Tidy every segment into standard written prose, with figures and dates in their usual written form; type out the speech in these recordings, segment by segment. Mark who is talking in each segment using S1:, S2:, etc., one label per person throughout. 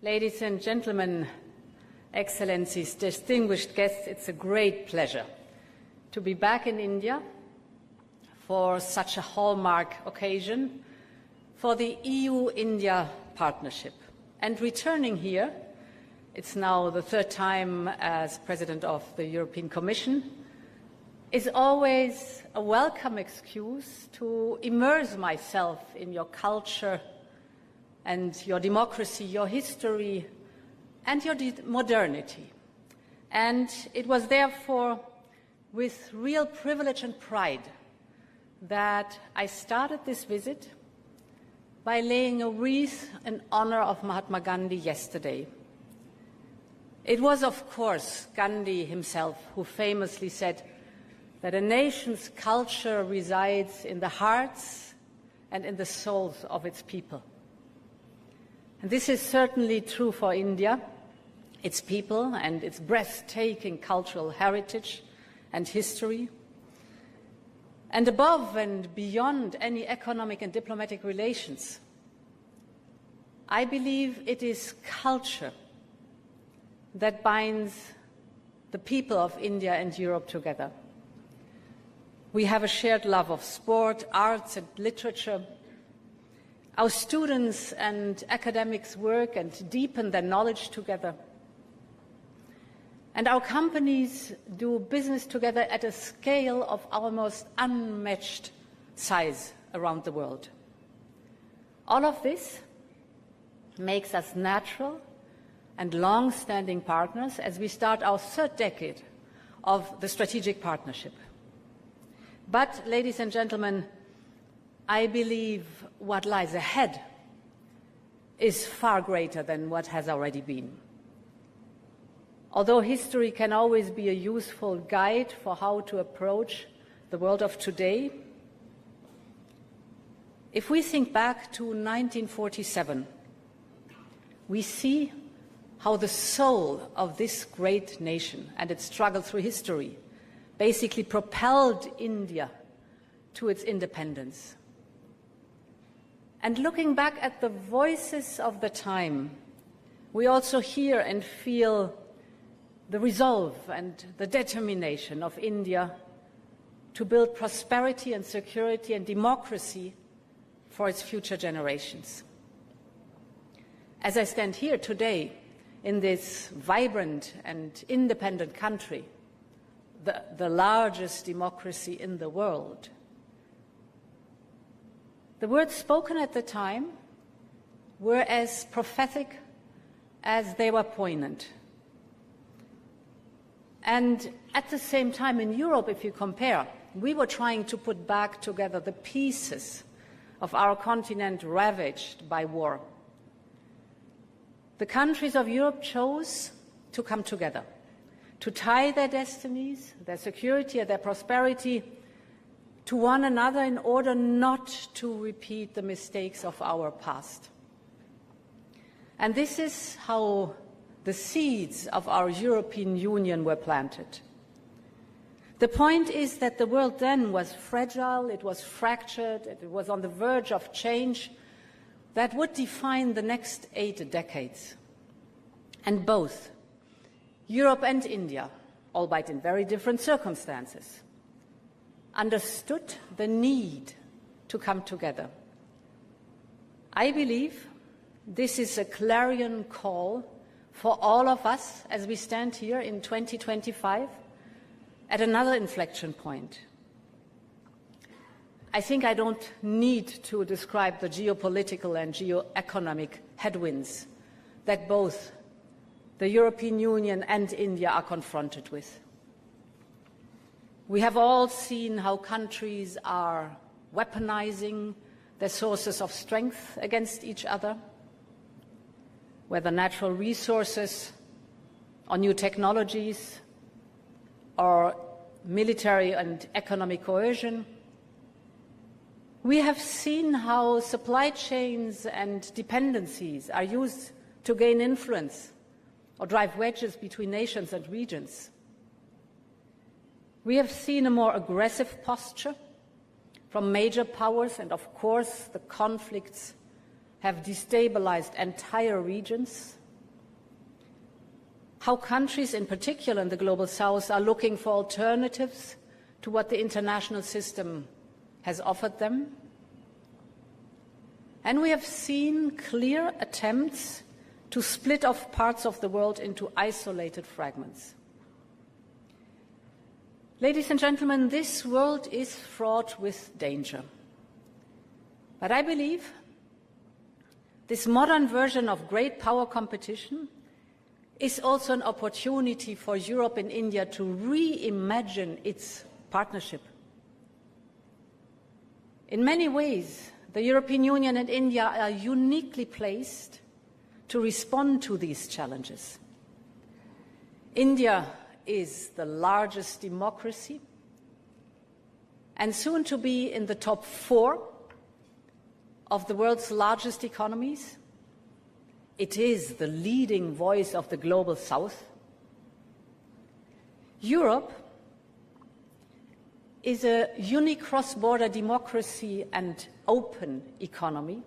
S1: Ladies and gentlemen, Excellencies, distinguished guests, it's a great pleasure to be back in India for such a hallmark occasion for the EU-India partnership. And returning here, it's now the third time as President of the European Commission, is always a welcome excuse to immerse myself in your culture and your democracy, your history, and your modernity. And it was therefore with real privilege and pride that I started this visit by laying a wreath in honor of Mahatma Gandhi yesterday. It was, of course, Gandhi himself who famously said that a nation's culture resides in the hearts and in the souls of its people. And this is certainly true for India, its people and its breathtaking cultural heritage and history. And above and beyond any economic and diplomatic relations, I believe it is culture that binds the people of India and Europe together. We have a shared love of sport, arts and literature. Our students and academics work and deepen their knowledge together. And our companies do business together at a scale of almost unmatched size around the world. All of this makes us natural and long-standing partners as we start our third decade of the strategic partnership. But, ladies and gentlemen, I believe what lies ahead is far greater than what has already been. Although history can always be a useful guide for how to approach the world of today, if we think back to 1947, we see how the soul of this great nation and its struggle through history basically propelled India to its independence. And looking back at the voices of the time, we also hear and feel the resolve and the determination of India to build prosperity and security and democracy for its future generations. As I stand here today in this vibrant and independent country, the largest democracy in the world, the words spoken at the time were as prophetic as they were poignant. And at the same time in Europe, if you compare, we were trying to put back together the pieces of our continent ravaged by war. The countries of Europe chose to come together, to tie their destinies, their security and their prosperity to one another in order not to repeat the mistakes of our past. And this is how the seeds of our European Union were planted. The point is that the world then was fragile, it was fractured, it was on the verge of change that would define the next 8 decades. And both Europe and India, albeit in very different circumstances, understood the need to come together. I believe this is a clarion call for all of us as we stand here in 2025 at another inflection point. I think I don't need to describe the geopolitical and geoeconomic headwinds that both the European Union and India are confronted with. We have all seen how countries are weaponizing their sources of strength against each other, whether natural resources or new technologies or military and economic coercion. We have seen how supply chains and dependencies are used to gain influence or drive wedges between nations and regions. We have seen a more aggressive posture from major powers, and of course the conflicts have destabilized entire regions how countries, in particular in the Global South, are looking for alternatives to what the international system has offered them. And we have seen clear attempts to split off parts of the world into isolated fragments. Ladies and gentlemen, this world is fraught with danger. But I believe this modern version of great power competition is also an opportunity for Europe and India to reimagine its partnership. In many ways, the European Union and India are uniquely placed to respond to these challenges. India is the largest democracy and soon to be in the top 4 of the world's largest economies. It is the leading voice of the Global South. Europe is a unique cross-border democracy and open economy,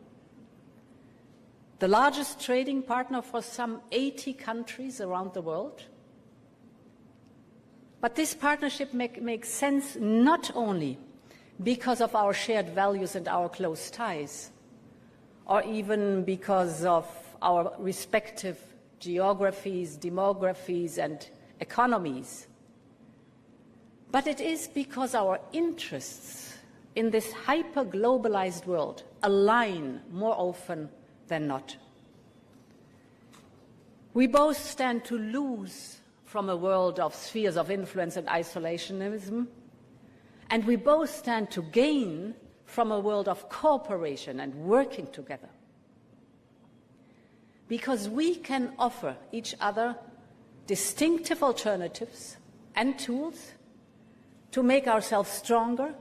S1: the largest trading partner for some 80 countries around the world. But this partnership makes sense not only because of our shared values and our close ties, or even because of our respective geographies, demographies, and economies, but it is because our interests in this hyper-globalized world align more often than not. We both stand to lose from a world of spheres of influence and isolationism, and we both stand to gain from a world of cooperation and working together. Because we can offer each other distinctive alternatives and tools to make ourselves stronger,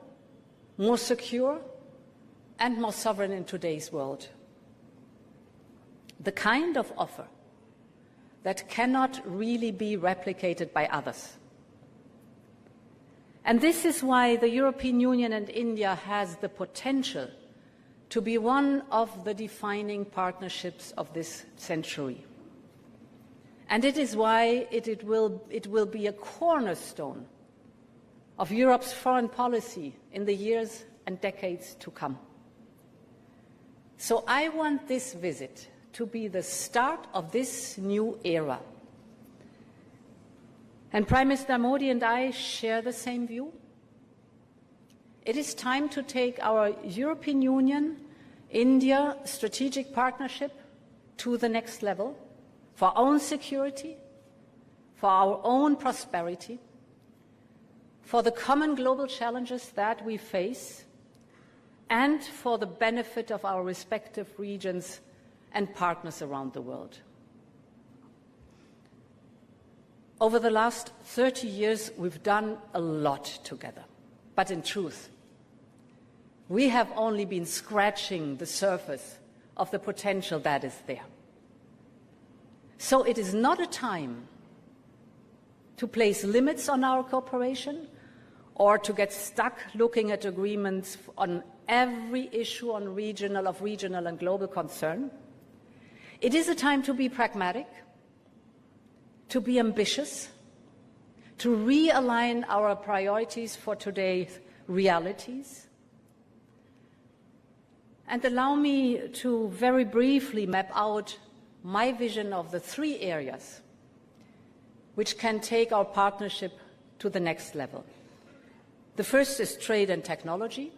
S1: more secure, and more sovereign in today's world. The kind of offer that cannot really be replicated by others. And this is why the European Union and India has the potential to be one of the defining partnerships of this century. And it is why it will be a cornerstone of Europe's foreign policy in the years and decades to come. So I want this visit to be the start of this new era. And Prime Minister Modi and I share the same view. It is time to take our European Union-India strategic partnership to the next level for our own security, for our own prosperity, for the common global challenges that we face, and for the benefit of our respective regions and partners around the world. Over the last 30 years, we've done a lot together. But in truth, we have only been scratching the surface of the potential that is there. So it is not a time to place limits on our cooperation or to get stuck looking at agreements on every issue of regional and global concern. It is a time to be pragmatic, to be ambitious, to realign our priorities for today's realities. And allow me to very briefly map out my vision of the 3 areas which can take our partnership to the next level. The first is trade and technology.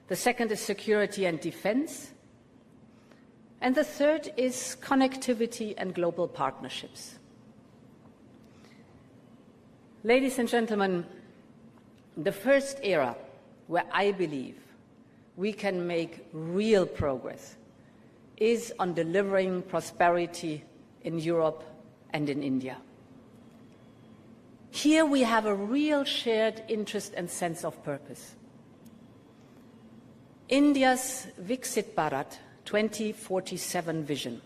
S1: The second is security and defense. And the third is connectivity and global partnerships. Ladies and gentlemen, the first era where I believe we can make real progress is on delivering prosperity in Europe and in India. Here we have a real shared interest and sense of purpose. India's Viksit Bharat 2047 vision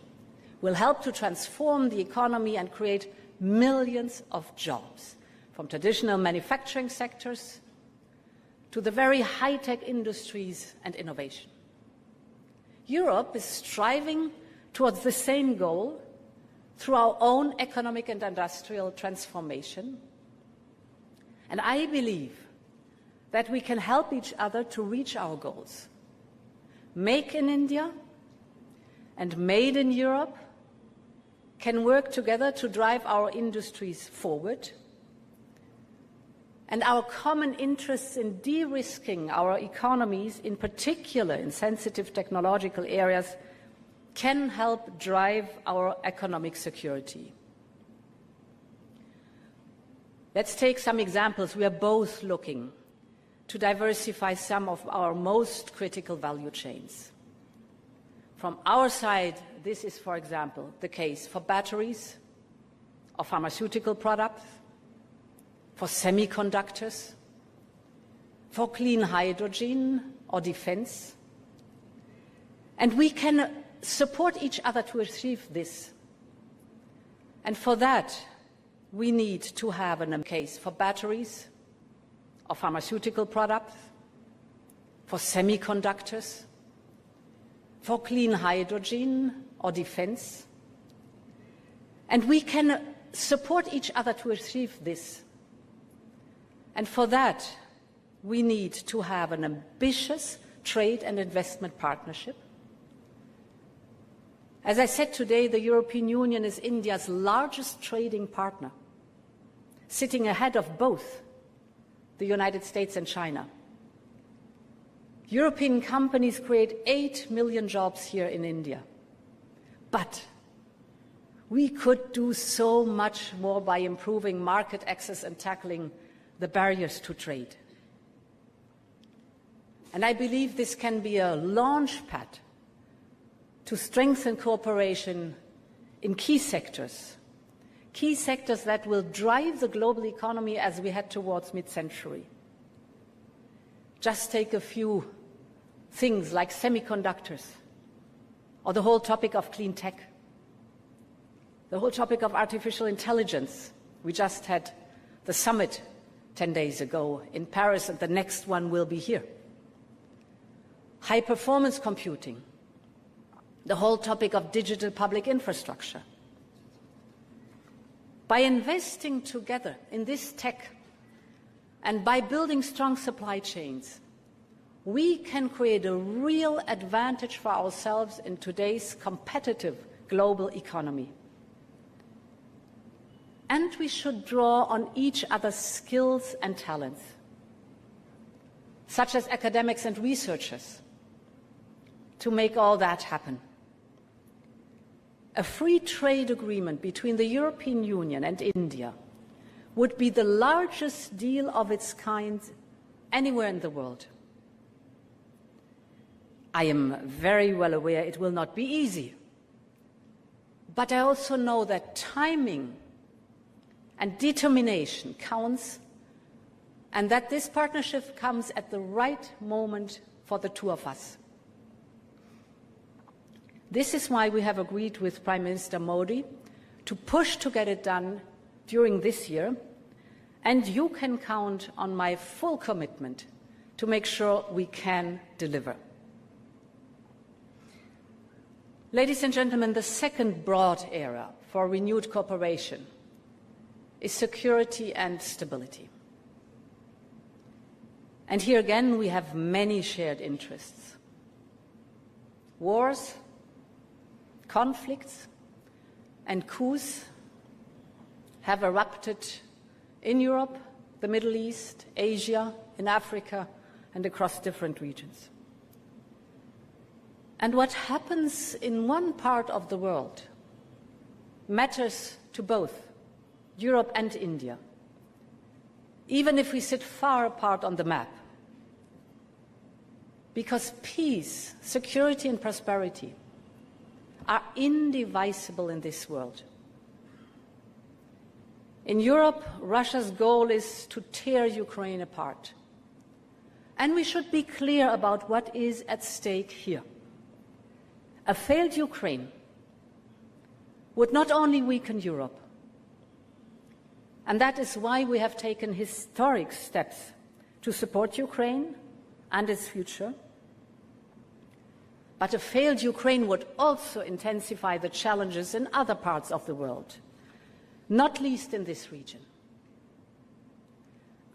S1: will help to transform the economy and create millions of jobs, from traditional manufacturing sectors to the very high-tech industries and innovation. Europe is striving towards the same goal through our own economic and industrial transformation. And I believe that we can help each other to reach our goals. Make in India and Made in Europe can work together to drive our industries forward. And our common interests in de-risking our economies, in particular in sensitive technological areas, can help drive our economic security. Let's take some examples. We are both looking to diversify some of our most critical value chains. From our side, this is, for example, the case for batteries, or pharmaceutical products, for semiconductors, for clean hydrogen or defense. And we can support each other to achieve this. And for that, we need to have a case for batteries or pharmaceutical products, for semiconductors, for clean hydrogen or defense. And we can support each other to achieve this. And for that, we need to have an ambitious trade and investment partnership. As I said today, the European Union is India's largest trading partner, sitting ahead of both the United States and China. European companies create 8 million jobs here in India. But we could do so much more by improving market access and tackling the barriers to trade. And I believe this can be a launch pad to strengthen cooperation in key sectors that will drive the global economy as we head towards mid-century. Just take a few things like semiconductors, or the whole topic of clean tech, the whole topic of artificial intelligence. We just had the summit 10 days ago in Paris, and the next one will be here. High-performance computing, the whole topic of digital public infrastructure. By investing together in this tech and by building strong supply chains, we can create a real advantage for ourselves in today's competitive global economy. And we should draw on each other's skills and talents, such as academics and researchers, to make all that happen. A free trade agreement between the European Union and India would be the largest deal of its kind anywhere in the world. I am very well aware it will not be easy, but I also know that timing and determination counts, and that this partnership comes at the right moment for the two of us. This is why we have agreed with Prime Minister Modi to push to get it done during this year, and you can count on my full commitment to make sure we can deliver. Ladies and gentlemen, the second broad area for renewed cooperation is security and stability. And here again, we have many shared interests. Wars, conflicts, and coups have erupted in Europe, the Middle East, Asia, in Africa, and across different regions. And what happens in one part of the world matters to both Europe and India, even if we sit far apart on the map. Because peace, security, and prosperity are indivisible in this world. In Europe, Russia's goal is to tear Ukraine apart. And we should be clear about what is at stake here. A failed Ukraine would not only weaken Europe, and that is why we have taken historic steps to support Ukraine and its future, But a failed Ukraine would also intensify the challenges in other parts of the world, not least in this region.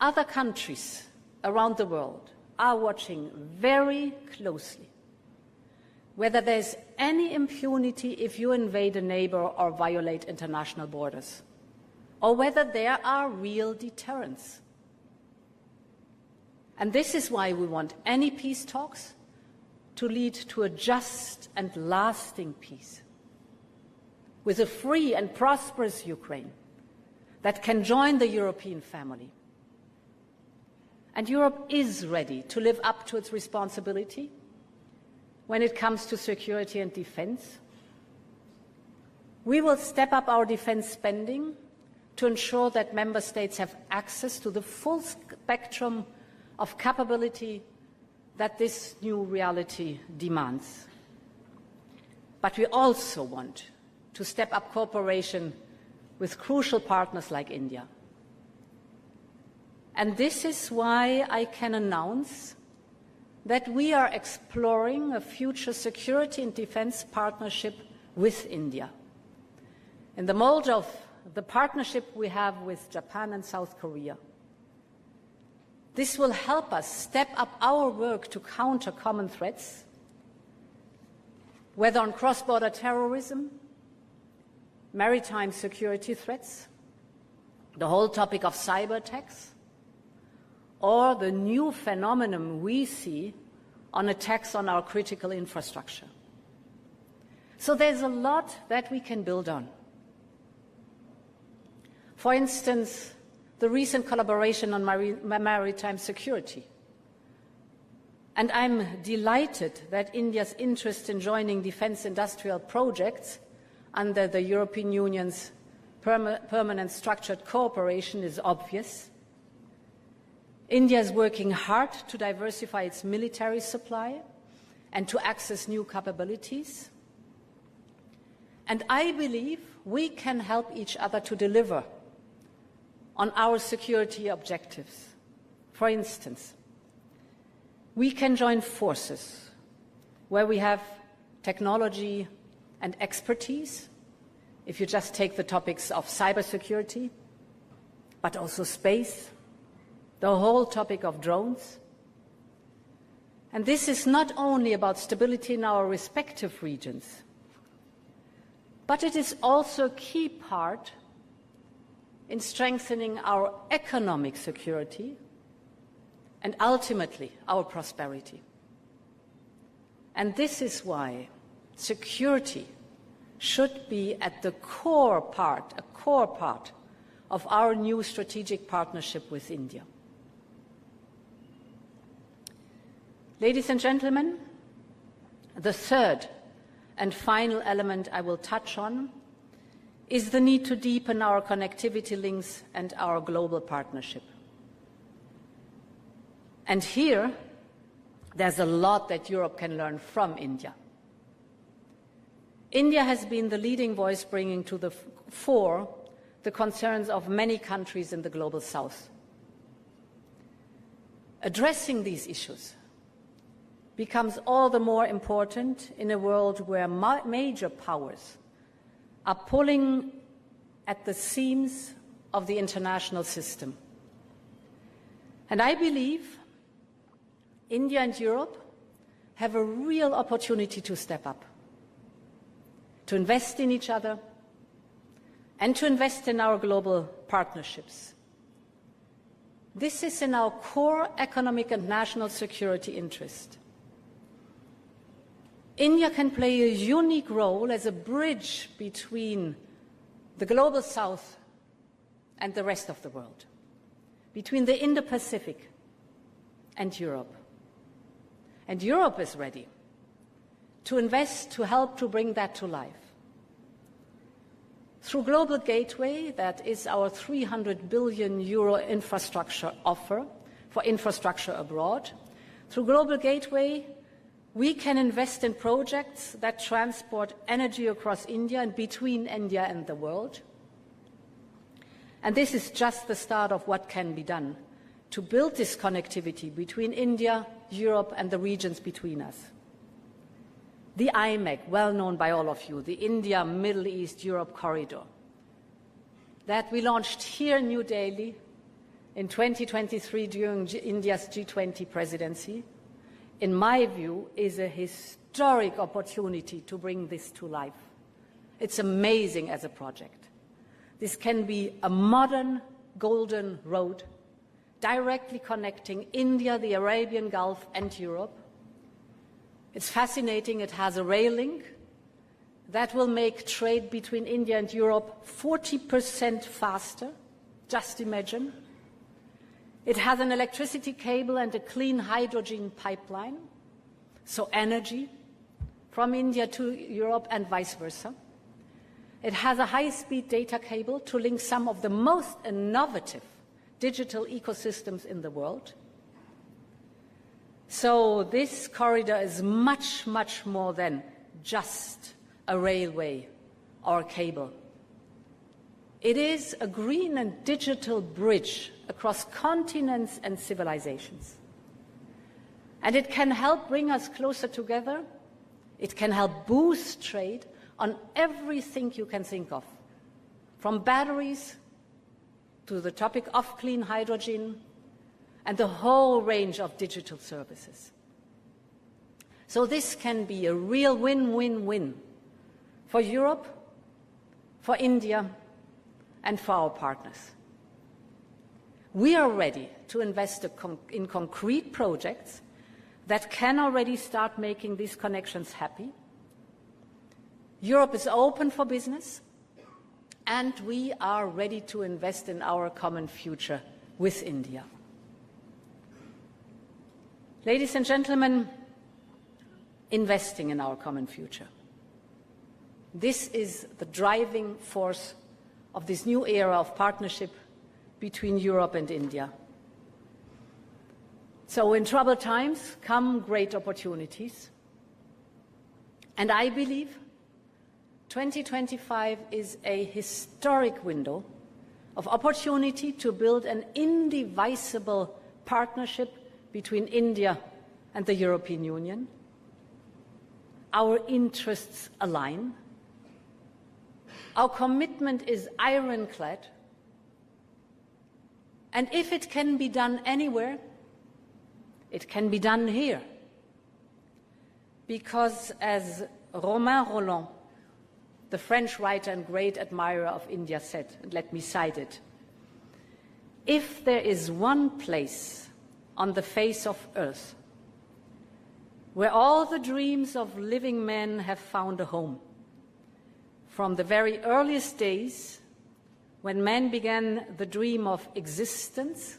S1: Other countries around the world are watching very closely whether there's any impunity if you invade a neighbor or violate international borders, or whether there are real deterrents. And this is why we want any peace talks to lead to a just and lasting peace, with a free and prosperous Ukraine that can join the European family. And Europe is ready to live up to its responsibility when it comes to security and defense. We will step up our defense spending to ensure that member states have access to the full spectrum of capability that this new reality demands. But we also want to step up cooperation with crucial partners like India. And this is why I can announce that we are exploring a future security and defense partnership with India, in the mold of the partnership we have with Japan and South Korea. This will help us step up our work to counter common threats, whether on cross-border terrorism, maritime security threats, the whole topic of cyber attacks, or the new phenomenon we see on attacks on our critical infrastructure. So there's a lot that we can build on. For instance, the recent collaboration on maritime security. And I'm delighted that India's interest in joining defense industrial projects under the European Union's permanent structured cooperation is obvious. India is working hard to diversify its military supply and to access new capabilities. And I believe we can help each other to deliver on our security objectives. For instance, we can join forces where we have technology and expertise, if you just take the topics of cybersecurity, but also space, the whole topic of drones. And this is not only about stability in our respective regions, but it is also a key part in strengthening our economic security and ultimately our prosperity. And this is why security should be at the core part, a core part of our new strategic partnership with India. Ladies and gentlemen, the third and final element I will touch on is the need to deepen our connectivity links and our global partnership. And here, there's a lot that Europe can learn from India. India has been the leading voice bringing to the fore the concerns of many countries in the global south. Addressing these issues becomes all the more important in a world where major powers are pulling at the seams of the international system. And I believe India and Europe have a real opportunity to step up, to invest in each other, and to invest in our global partnerships. This is in our core economic and national security interest. India can play a unique role as a bridge between the global south and the rest of the world, between the Indo-Pacific and Europe. And Europe is ready to invest to help to bring that to life. Through Global Gateway, that is our €300 billion infrastructure offer for infrastructure abroad, through Global Gateway, we can invest in projects that transport energy across India and between India and the world. And this is just the start of what can be done to build this connectivity between India, Europe, and the regions between us. the IMEC, well known by all of you, the India, Middle East, Europe corridor, that we launched here in New Delhi in 2023 during India's G20 presidency, in my view, is a historic opportunity to bring this to life. It's amazing as a project. This can be a modern golden road directly connecting India, the Arabian Gulf, and Europe. It's fascinating. It has a rail link that will make trade between India and Europe 40% faster. Just imagine. It has an electricity cable and a clean hydrogen pipeline, so energy from India to Europe and vice versa. It has a high-speed data cable to link some of the most innovative digital ecosystems in the world. So this corridor is much, much more than just a railway or a cable. It is a green and digital bridge across continents and civilizations. And it can help bring us closer together. It can help boost trade on everything you can think of, from batteries to the topic of clean hydrogen and the whole range of digital services. So this can be a real win-win-win for Europe, for India, and for our partners. We are ready to invest in concrete projects that can already start making these connections happy. Europe is open for business, and we are ready to invest in our common future with India. Ladies and gentlemen, investing in our common future. This is the driving force of this new era of partnership between Europe and India. So in troubled times come great opportunities. And I believe 2025 is a historic window of opportunity to build an indivisible partnership between India and the European Union. Our interests align. Our commitment is ironclad. And if it can be done anywhere, it can be done here. Because as Romain Rolland, the French writer and great admirer of India, said, and let me cite it, if there is one place on the face of earth where all the dreams of living men have found a home, from the very earliest days when man began the dream of existence,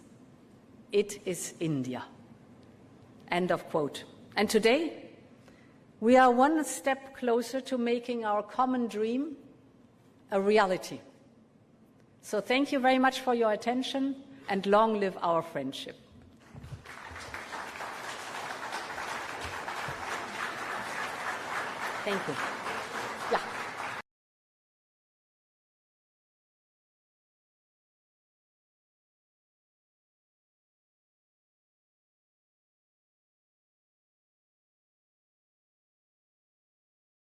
S1: it is India. End of quote. And today, we are one step closer to making our common dream a reality. So thank you very much for your attention, and long live our friendship. Thank you.